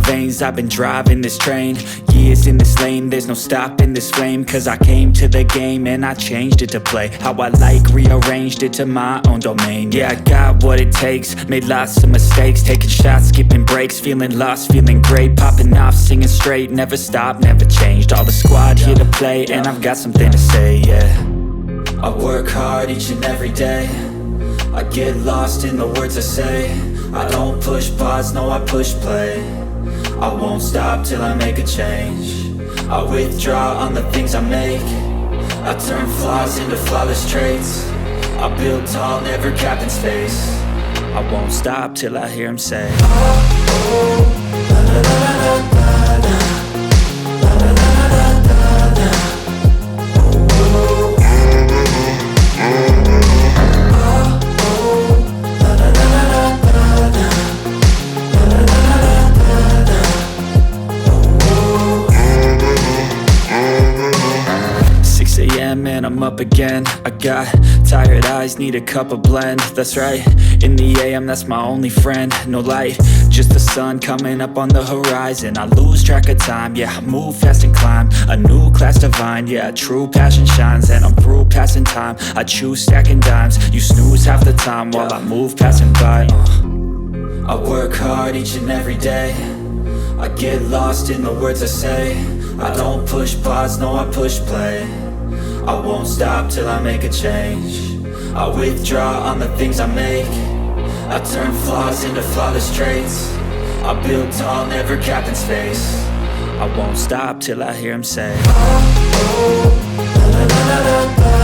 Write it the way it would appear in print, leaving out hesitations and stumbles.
veins, I've been driving this train. Years in this lane, there's no stopping this flame. Cause I came to the game and I changed it to play how I like, rearranged it to my own domain. Yeah, I got what it takes, made lots of mistakes, taking shots, skipping breaks, feeling lost, feeling great, popping off, singing straight, never stopped, never changed. All the squad here to play, and I've got something to say, yeah. I work hard each and every day, I get lost in the words I say. I don't push pause, no I push play. I won't stop till I make a change. I withdraw on the things I make. I turn flaws into flawless traits. I build tall, never capped in space. I won't stop till I hear him say, oh, oh, la, la, la, la, la, la. And I'm up again. I got tired eyes, need a cup of blend. That's right, in the AM, that's my only friend. No light, just the sun coming up on the horizon. I lose track of time, yeah, I move fast and climb a new class divine, yeah, true passion shines. And I'm through passing time, I choose stacking dimes. You snooze half the time while I move passing by. I work hard each and every day, I get lost in the words I say. I don't push pause, no I push play. I won't stop till I make a change. I withdraw on the things I make. I turn flaws into flawless traits. I build tall, never capped in space. I won't stop till I hear him say, oh, oh, la, la, la, la, la.